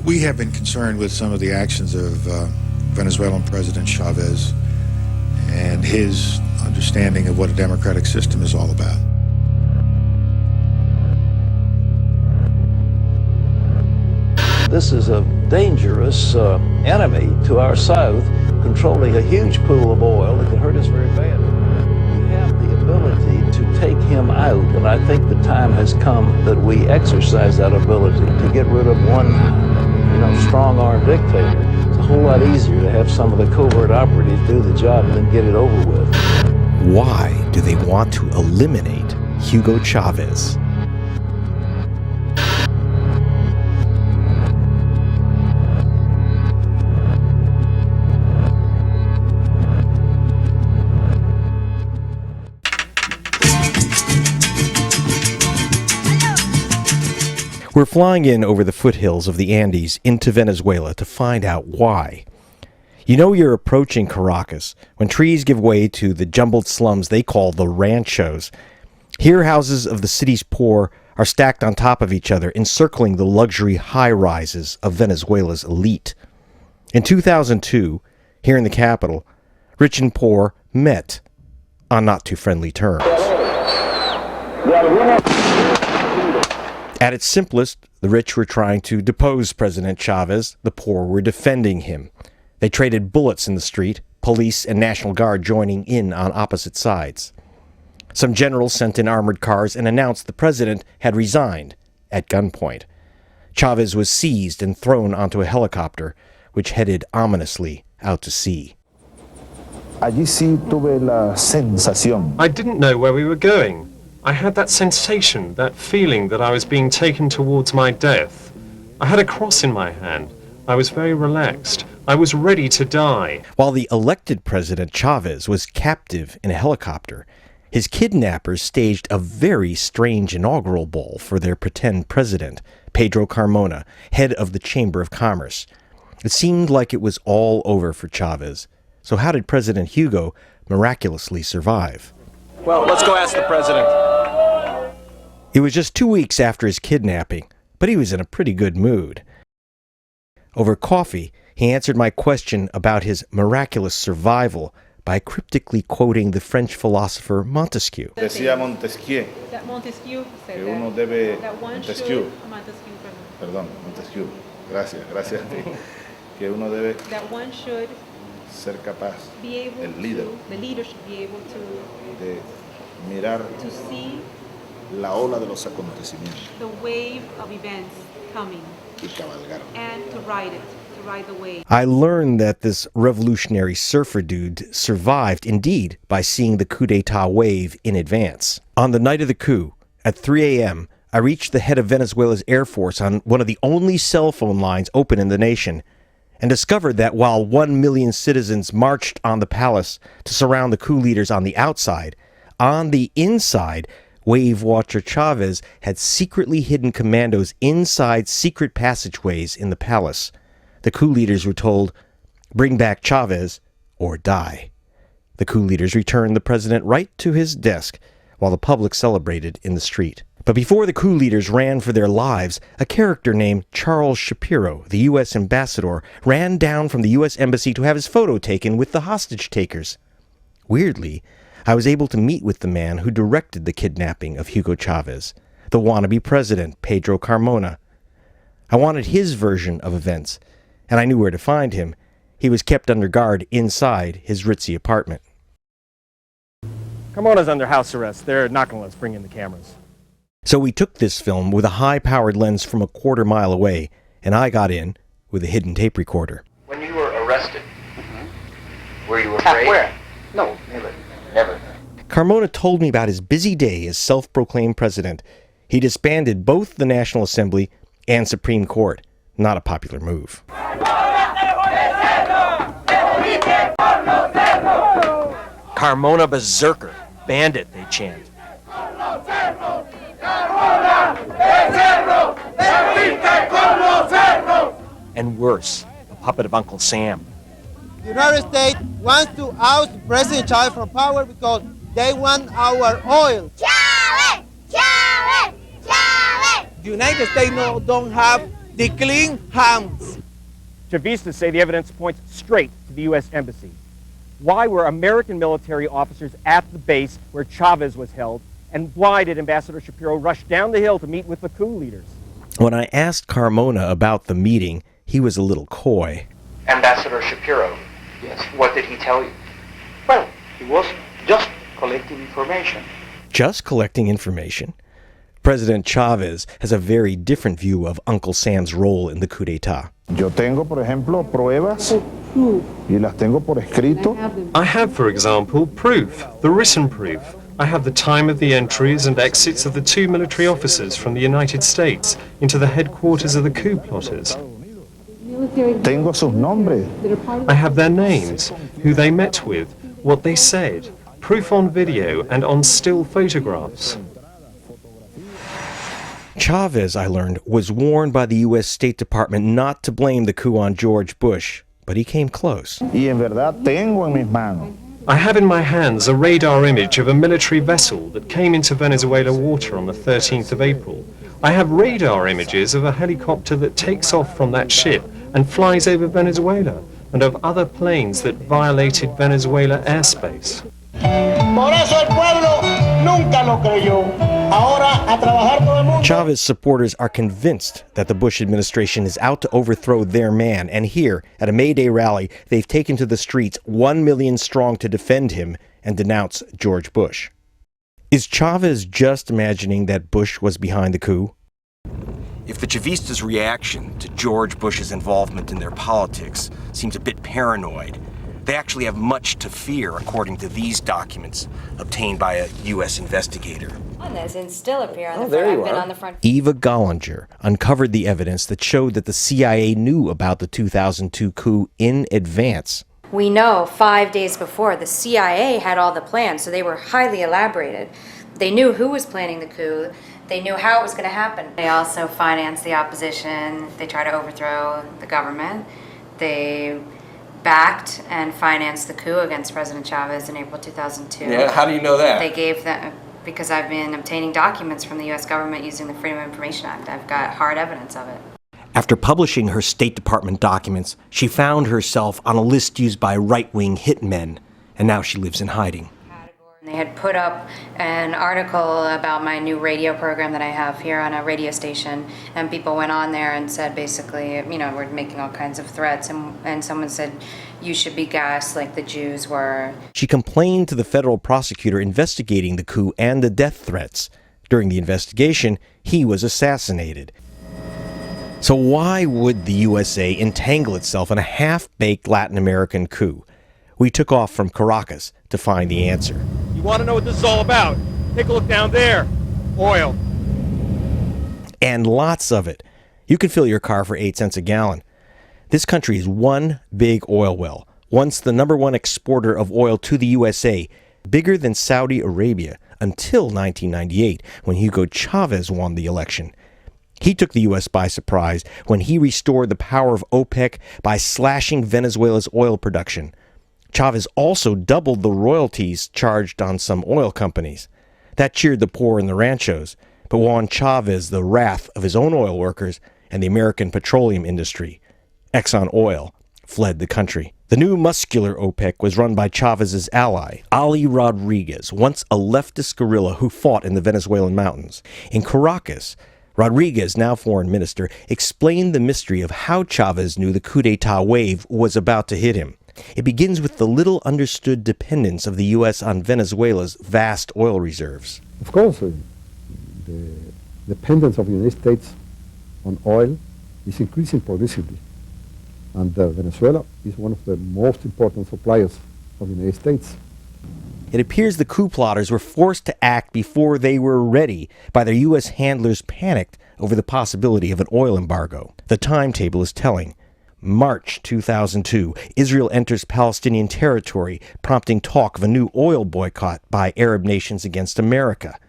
We have been concerned with some of the actions of Venezuelan President Chavez and his understanding of what a democratic system is all about. This is a dangerous enemy to our south, controlling a huge pool of oil that can hurt us very bad. We have the ability to take him out, and I think the time has come that we exercise that ability to get rid of one, strong-armed dictator. It's a whole lot easier to have some of the covert operatives do the job and then get it over with. Why do they want to eliminate Hugo Chavez? We're flying in over the foothills of the Andes into Venezuela to find out why. You know you're approaching Caracas when trees give way to the jumbled slums they call the ranchos. Here houses of the city's poor are stacked on top of each other, encircling the luxury high-rises of Venezuela's elite. In 2002, here in the capital, rich and poor met on not too friendly terms. At its simplest, the rich were trying to depose President Chavez, the poor were defending him. They traded bullets in the street, police and National Guard joining in on opposite sides. Some generals sent in armored cars and announced the president had resigned at gunpoint. Chavez was seized and thrown onto a helicopter, which headed ominously out to sea. Allí sí tuve la sensación. I didn't know where we were going. I had that sensation, that feeling that I was being taken towards my death. I had a cross in my hand. I was very relaxed. I was ready to die. While the elected President Chavez was captive in a helicopter, his kidnappers staged a very strange inaugural ball for their pretend president, Pedro Carmona, head of the Chamber of Commerce. It seemed like it was all over for Chavez. So how did President Hugo miraculously survive? Well, let's go ask the president. It was just 2 weeks after his kidnapping, but he was in a pretty good mood. Over coffee, he answered my question about his miraculous survival by cryptically quoting the French philosopher Montesquieu. Decía Montesquieu. That Montesquieu said que uno debe, that one Montesquieu. should, Perdón, Montesquieu. Gracias a ti. Que uno debe that one should ser capaz, be able el líder, the leader should be able de mirar to see la ola de los acontecimientos the wave of events coming y cabalgar. and to ride the wave. I learned that this revolutionary surfer dude survived, indeed, by seeing the coup d'etat wave in advance. On the night of the coup, at 3 a.m., I reached the head of Venezuela's Air Force on one of the only cell phone lines open in the nation, and discovered that while 1 million citizens marched on the palace to surround the coup leaders on the outside, on the inside, wave watcher Chavez had secretly hidden commandos inside secret passageways in the palace. The coup leaders were told, "Bring back Chavez or die." The coup leaders returned the president right to his desk, while the public celebrated in the street. But before the coup leaders ran for their lives, a character named Charles Shapiro, the U.S. ambassador, ran down from the U.S. embassy to have his photo taken with the hostage takers. Weirdly, I was able to meet with the man who directed the kidnapping of Hugo Chavez, the wannabe president, Pedro Carmona. I wanted his version of events, and I knew where to find him. He was kept under guard inside his ritzy apartment. Carmona's under house arrest. They're not going to let us bring in the cameras. So we took this film with a high-powered lens from a quarter mile away, and I got in with a hidden tape recorder. When you were arrested, were you afraid? Where? No, never. Carmona told me about his busy day as self-proclaimed president. He disbanded both the National Assembly and Supreme Court. Not a popular move. Carmona berserker. Bandit, they chant. And worse, a puppet of Uncle Sam. The United States wants to oust President Chavez from power because they want our oil. Chavez! Chavez! Chavez! The United States don't have the clean hands. Chavistas say the evidence points straight to the U.S. Embassy. Why were American military officers at the base where Chavez was held, and why did Ambassador Shapiro rush down the hill to meet with the coup leaders? When I asked Carmona about the meeting, he was a little coy. Ambassador Shapiro. Yes. What did he tell you? Well, he was just collecting information. Just collecting information? President Chavez has a very different view of Uncle Sam's role in the coup d'etat. Yo tengo, por ejemplo, pruebas y las tengo por escrito. I have, for example, proof, the written proof. I have the time of the entries and exits of the 2 military officers from the United States into the headquarters of the coup plotters. Tengo sus nombres. I have their names, who they met with, what they said, proof on video and on still photographs. Chavez, I learned, was warned by the U.S. State Department not to blame the coup on George Bush, but he came close. Y en verdad tengo en mis manos. I have in my hands a radar image of a military vessel that came into Venezuela water on the 13th of April. I have radar images of a helicopter that takes off from that ship and flies over Venezuela, and of other planes that violated Venezuela airspace. Por eso el pueblo nunca lo creyó. Ahora a trabajar todo el mundo. Chavez supporters are convinced that the Bush administration is out to overthrow their man, and here, at a May Day rally, they've taken to the streets 1 million strong to defend him and denounce George Bush. Is Chavez just imagining that Bush was behind the coup? If the Chavistas' reaction to George Bush's involvement in their politics seems a bit paranoid, they actually have much to fear, according to these documents obtained by a U.S. investigator. And still appear on the there front. you I've been are. on the front. Eva Gollinger uncovered the evidence that showed that the CIA knew about the 2002 coup in advance. We know 5 days before the CIA had all the plans, so they were highly elaborated. They knew who was planning the coup. They knew how it was going to happen. They also financed the opposition. They tried to overthrow the government. They backed and financed the coup against President Chavez in April 2002. Yeah, how do you know that? They gave them, because I've been obtaining documents from the U.S. government using the Freedom of Information Act. I've got hard evidence of it. After publishing her State Department documents, she found herself on a list used by right-wing hitmen, and now she lives in hiding. They had put up an article about my new radio program that I have here on a radio station, and people went on there and said basically, you know, we're making all kinds of threats, and someone said, you should be gassed like the Jews were. She complained to the federal prosecutor investigating the coup and the death threats. During the investigation, he was assassinated. So why would the USA entangle itself in a half-baked Latin American coup? We took off from Caracas to find the answer. You want to know what this is all about? Take a look down there. Oil. And lots of it. You can fill your car for 8 cents a gallon. This country is one big oil well, once the #1 exporter of oil to the USA, bigger than Saudi Arabia until 1998, when Hugo Chavez won the election. He took the U.S. by surprise when he restored the power of OPEC by slashing Venezuela's oil production. Chavez also doubled the royalties charged on some oil companies. That cheered the poor in the ranchos, but won Chavez the wrath of his own oil workers and the American petroleum industry. Exxon Oil fled the country. The new muscular OPEC was run by Chavez's ally, Ali Rodriguez, once a leftist guerrilla who fought in the Venezuelan mountains. In Caracas, Rodriguez, now foreign minister, explained the mystery of how Chavez knew the coup d'etat wave was about to hit him. It begins with the little understood dependence of the U.S. on Venezuela's vast oil reserves. Of course, the dependence of the United States on oil is increasing progressively. And Venezuela is one of the most important suppliers of the United States. It appears the coup plotters were forced to act before they were ready by their U.S. handlers panicked over the possibility of an oil embargo. The timetable is telling. March 2002, Israel enters Palestinian territory, prompting talk of a new oil boycott by Arab nations against America.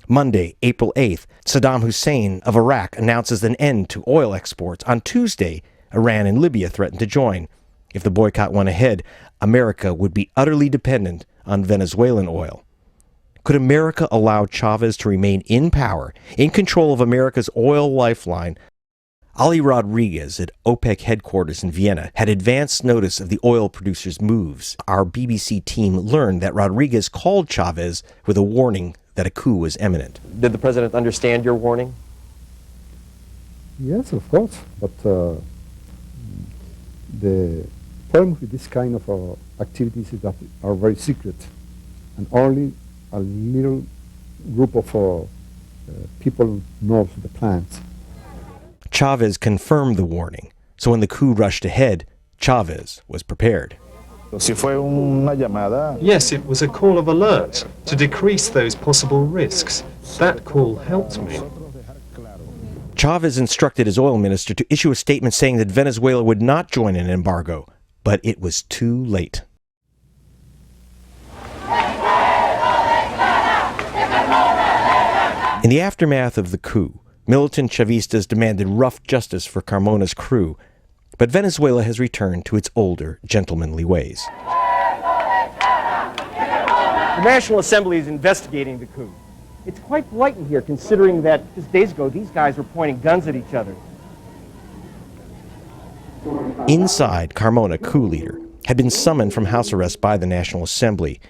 Monday, April 8th, Saddam Hussein of Iraq announces an end to oil exports. On Tuesday, Iran and Libya threatened to join. If the boycott went ahead, America would be utterly dependent on Venezuelan oil. Could America allow Chavez to remain in power, in control of America's oil lifeline? Ali Rodriguez at OPEC headquarters in Vienna had advance notice of the oil producers' moves. Our BBC team learned that Rodriguez called Chavez with a warning that a coup was imminent. Did the president understand your warning? Yes, of course, but the problem with this kind of activities is that they are very secret, and only a little group of people knows the plans. Chavez confirmed the warning, so when the coup rushed ahead, Chavez was prepared. Yes, it was a call of alert to decrease those possible risks. That call helped me. Chavez instructed his oil minister to issue a statement saying that Venezuela would not join an embargo, but it was too late. In the aftermath of the coup, militant Chavistas demanded rough justice for Carmona's crew, but Venezuela has returned to its older, gentlemanly ways. The National Assembly is investigating the coup. It's quite blatant here, considering that just days ago, these guys were pointing guns at each other. Inside, Carmona, coup leader, had been summoned from house arrest by the National Assembly.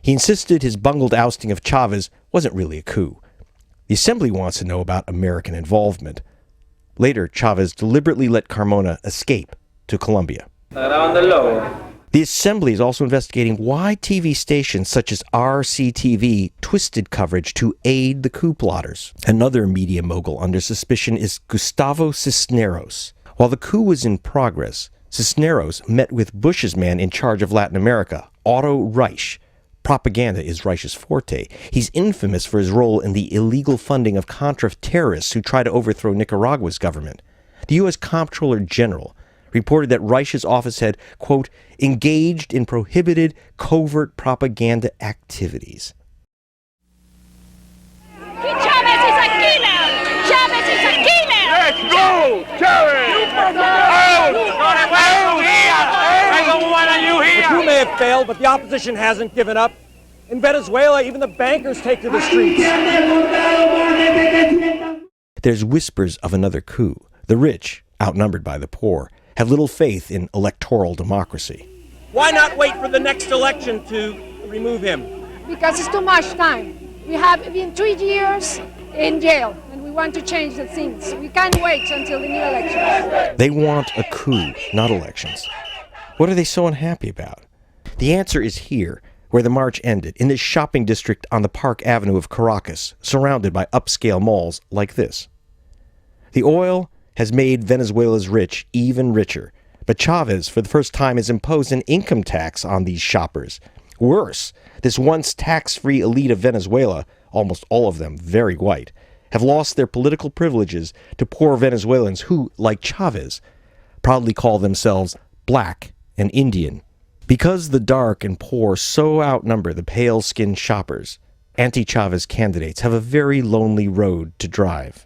He insisted his bungled ousting of Chavez wasn't really a coup. The Assembly wants to know about American involvement. Later, Chavez deliberately let Carmona escape to Colombia. The Assembly is also investigating why TV stations such as RCTV twisted coverage to aid the coup plotters. Another media mogul under suspicion is Gustavo Cisneros. While the coup was in progress, Cisneros met with Bush's man in charge of Latin America, Otto Reich. Propaganda is Reich's forte. He's infamous for his role in the illegal funding of Contra terrorists who try to overthrow Nicaragua's government. The U.S. Comptroller General reported that Reich's office had, quote, engaged in prohibited covert propaganda activities. Chavez is a killer! Chavez is a killer! Let's go! Chavez! Out! I don't want you here! The coup may have failed, but the opposition hasn't given up. In Venezuela, even the bankers take to the streets. There's whispers of another coup. The rich, outnumbered by the poor, have little faith in electoral democracy. Why not wait for the next election to remove him? Because it's too much time. We have been 3 years in jail, and we want to change the things. We can't wait until the new elections. They want a coup, not elections. What are they so unhappy about? The answer is here, where the march ended, in this shopping district on the Park Avenue of Caracas, surrounded by upscale malls like this. The oil has made Venezuela's rich even richer, but Chavez, for the first time, has imposed an income tax on these shoppers. Worse, this once tax-free elite of Venezuela, almost all of them very white, have lost their political privileges to poor Venezuelans who, like Chavez, proudly call themselves black and Indian. Because the dark and poor so outnumber the pale-skinned shoppers, anti-Chavez candidates have a very lonely road to drive.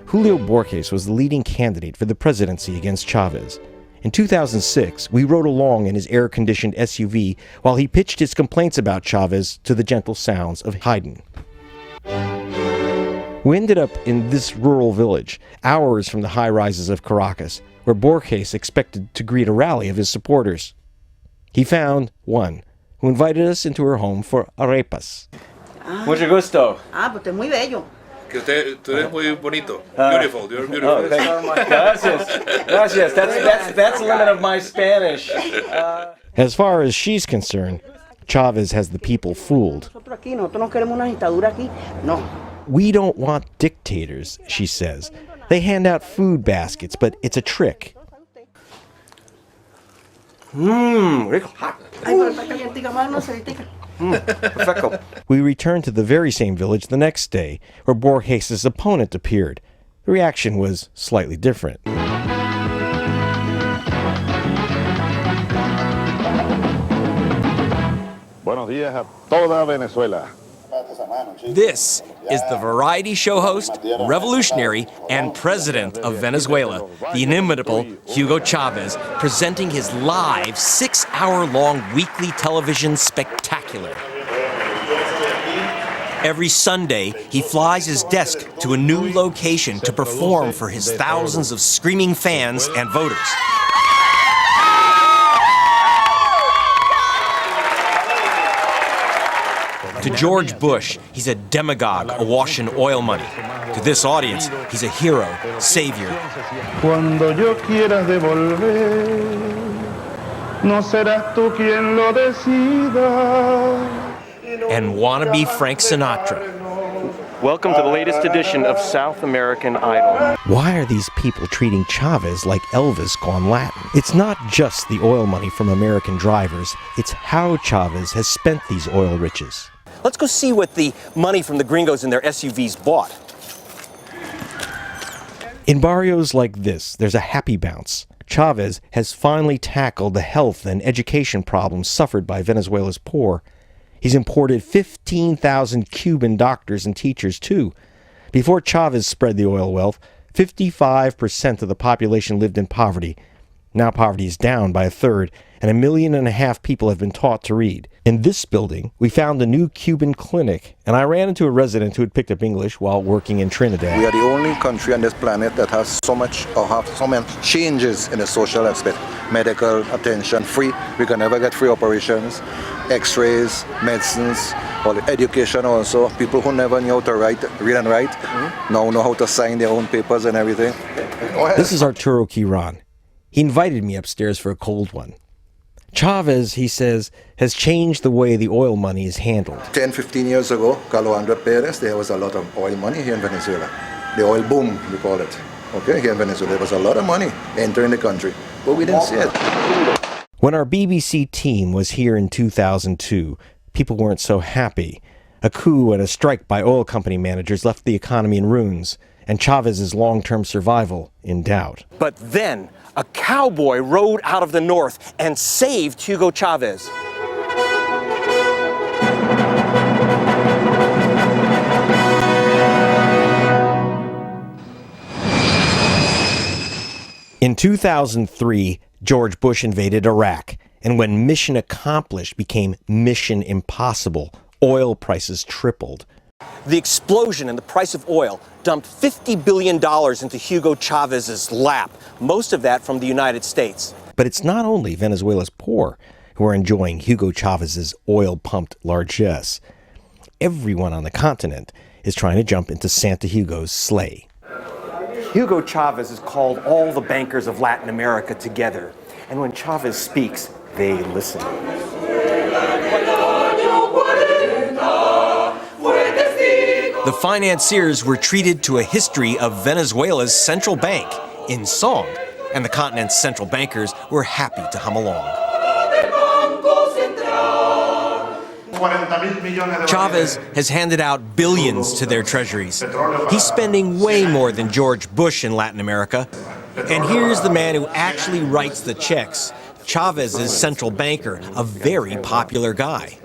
Julio Borges was the leading candidate for the presidency against Chavez. In 2006, we rode along in his air-conditioned SUV while he pitched his complaints about Chavez to the gentle sounds of Haydn. We ended up in this rural village, hours from the high-rises of Caracas, where Borges expected to greet a rally of his supporters. He found one who invited us into her home for arepas. Mucho gusto. Pues usted es muy bello. Que tú eres muy bonito. Beautiful. You're beautiful. Gracias. Gracias. That's the limit of my Spanish. As far as she's concerned, Chavez has the people fooled. We don't want dictators, she says. They hand out food baskets, but it's a trick. We returned to the very same village the next day, where Borges' opponent appeared. The reaction was slightly different. Buenos días a toda Venezuela. This is the variety show host, revolutionary, and president of Venezuela, the inimitable Hugo Chavez, presenting his live 6-hour-long weekly television spectacular. Every Sunday, he flies his desk to a new location to perform for his thousands of screaming fans and voters. To George Bush, he's a demagogue awash in oil money. To this audience, he's a hero, savior. Cuando yo quiera devolver, no serás tú quien lo decida. And wannabe Frank Sinatra. Welcome to the latest edition of South American Idol. Why are these people treating Chavez like Elvis gone Latin? It's not just the oil money from American drivers, it's how Chavez has spent these oil riches. Let's go see what the money from the gringos in their SUVs bought. In barrios like this, there's a happy bounce. Chavez has finally tackled the health and education problems suffered by Venezuela's poor. He's imported 15,000 Cuban doctors and teachers, too. Before Chavez spread the oil wealth, 55% of the population lived in poverty. Now poverty is down by a third, and 1.5 million people have been taught to read. In this building, we found a new Cuban clinic, and I ran into a resident who had picked up English while working in Trinidad. We are the only country on this planet that has so much, or have so many changes in the social aspect. Medical attention, free. We can never get free operations, x-rays, medicines, or education also. People who never knew how to read and write, now know how to sign their own papers and everything. This is Arturo Quiron. He invited me upstairs for a cold one. Chavez, he says, has changed the way the oil money is handled. 10, 15 years ago, Carlos Perez, there was a lot of oil money here in Venezuela. The oil boom, we call it. Okay, here in Venezuela, there was a lot of money entering the country, but we didn't see it. When our BBC team was here in 2002, people weren't so happy. A coup and a strike by oil company managers left the economy in ruins, and Chavez's long-term survival in doubt. But then, a cowboy rode out of the north and saved Hugo Chavez. In 2003, George Bush invaded Iraq, and when mission accomplished became mission impossible, oil prices tripled. The explosion in the price of oil dumped $50 billion into Hugo Chavez's lap, most of that from the United States. But it's not only Venezuela's poor who are enjoying Hugo Chavez's oil-pumped largesse. Everyone on the continent is trying to jump into Santa Hugo's sleigh. Hugo Chavez has called all the bankers of Latin America together, and when Chavez speaks, they listen. The financiers were treated to a history of Venezuela's central bank in song, and the continent's central bankers were happy to hum along. Chavez has handed out billions to their treasuries. He's spending way more than George Bush in Latin America. And here's the man who actually writes the checks, Chavez's central banker, a very popular guy.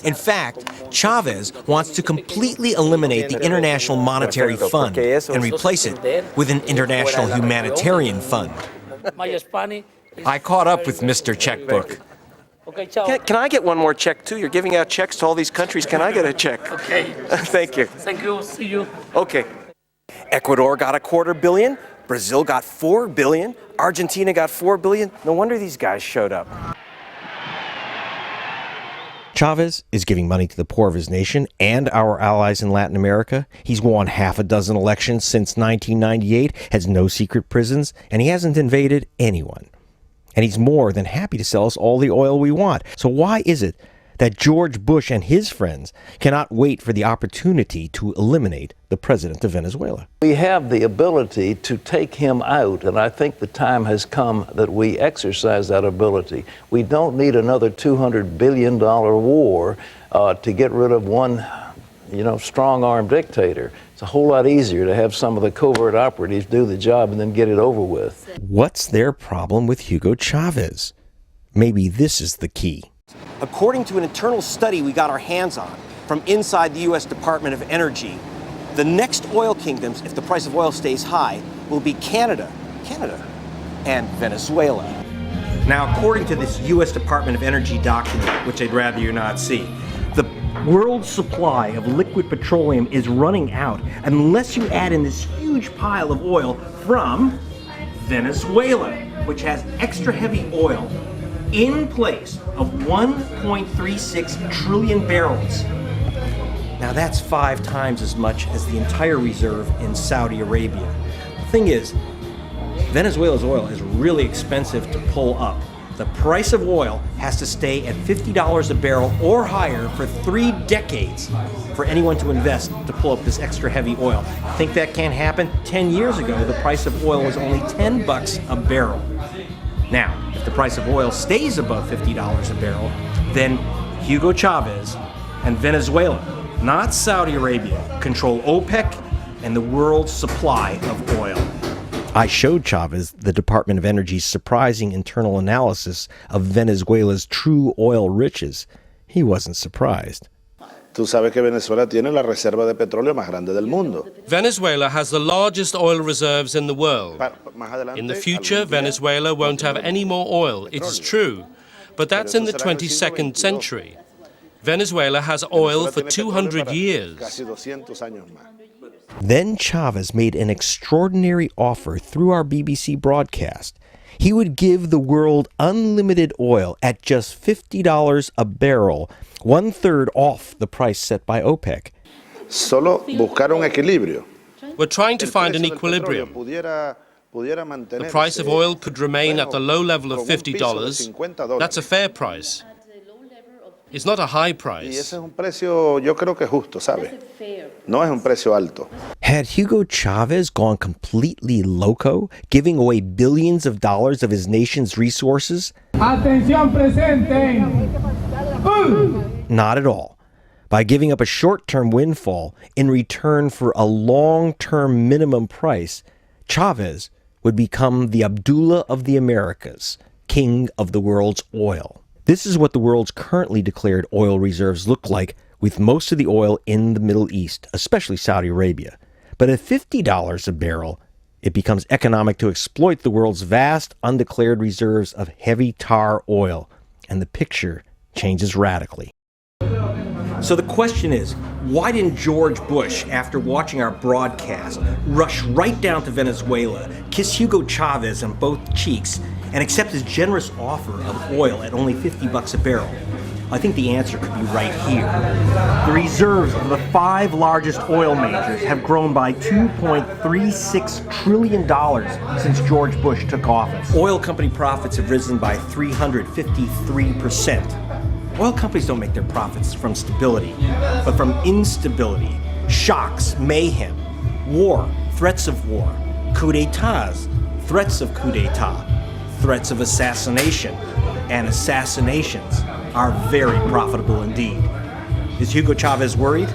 In fact, Chavez wants to completely eliminate the International Monetary Fund and replace it with an International Humanitarian Fund. I caught up with Mr. Checkbook. Can I get one more check, too? You're giving out checks to all these countries. Can I get a check? Okay. Thank you. Thank you. See you. Okay. Ecuador got $250 million. Brazil got $4 billion. Argentina got $4 billion. No wonder these guys showed up. Chavez is giving money to the poor of his nation and our allies in Latin America. He's won 6 elections since 1998, has no secret prisons, and he hasn't invaded anyone. And he's more than happy to sell us all the oil we want. So why is it that George Bush and his friends cannot wait for the opportunity to eliminate the president of Venezuela? We have the ability to take him out, and I think the time has come that we exercise that ability. We don't need another $200 billion war to get rid of one, strong-armed dictator. It's a whole lot easier to have some of the covert operatives do the job and then get it over with. What's their problem with Hugo Chavez? Maybe this is the key. According to an internal study we got our hands on from inside the U.S. Department of Energy, the next oil kingdoms, if the price of oil stays high, will be Canada, and Venezuela. Now, according to this U.S. Department of Energy document, which I'd rather you not see, the world supply of liquid petroleum is running out unless you add in this huge pile of oil from Venezuela, which has extra heavy oil in place of 1.36 trillion barrels. Now that's 5 times as much as the entire reserve in Saudi Arabia. The thing is, Venezuela's oil is really expensive to pull up. The price of oil has to stay at $50 a barrel or higher for 3 decades for anyone to invest to pull up this extra heavy oil. Think that can't happen? 10 years ago, the price of oil was only $10 a barrel. Now, if the price of oil stays above $50 a barrel, then Hugo Chavez and Venezuela, not Saudi Arabia, control OPEC and the world's supply of oil. I showed Chavez the Department of Energy's surprising internal analysis of Venezuela's true oil riches. He wasn't surprised. Tú sabes que Venezuela tiene la reserva de petróleo más grande del mundo. Venezuela has the largest oil reserves in the world. In the future, Venezuela won't have any more oil, it is true. But that's in the 22nd century. Venezuela has oil for 200 years. Then Chavez made an extraordinary offer through our BBC broadcast. He would give the world unlimited oil at just $50 a barrel, 1/3 off the price set by OPEC. Solo buscar un equilibrio. We're trying to find an equilibrium. The price of oil could remain at the low level of $50. That's a fair price. It's not a high price. Y ese es un precio, yo creo que justo, ¿sabe? No es un precio alto. Had Hugo Chavez gone completely loco, giving away billions of dollars of his nation's resources? Atención presente. Not at all. By giving up a short-term windfall in return for a long-term minimum price, Chavez would become the Abdullah of the Americas, king of the world's oil. This is what the world's currently declared oil reserves look like, with most of the oil in the Middle East, especially Saudi Arabia. But at $50 a barrel, it becomes economic to exploit the world's vast undeclared reserves of heavy tar oil, and the picture changes radically. So the question is, why didn't George Bush, after watching our broadcast, rush right down to Venezuela, kiss Hugo Chavez on both cheeks, and accept his generous offer of oil at only $50 a barrel? I think the answer could be right here. The reserves of the 5 largest oil majors have grown by $2.36 trillion since George Bush took office. Oil company profits have risen by 353%. Oil companies don't make their profits from stability, but from instability, shocks, mayhem, war, threats of war, coup d'etats, threats of coup d'etat, threats of assassination, and assassinations are very profitable indeed. Is Hugo Chavez worried?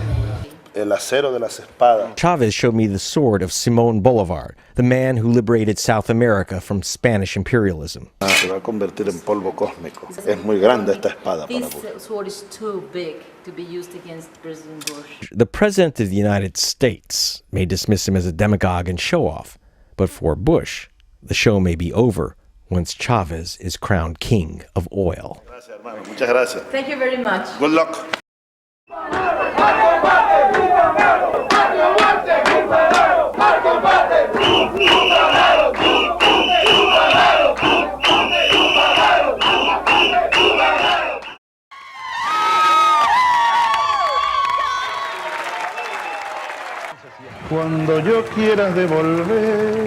El acero de las espadas. Chavez showed me the sword of Simón Bolívar, the man who liberated South America from Spanish imperialism. Se va a convertir en polvo cósmico. Es muy grande esta espada para Bush. This sword is too big to be used against President Bush. The President of the United States may dismiss him as a demagogue and show-off, but for Bush, the show may be over once Chavez is crowned king of oil. Gracias, hermano. Muchas gracias. Thank you very much. Good luck. Cuando yo quieras devolver,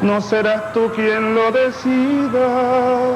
no serás tú quien lo decida.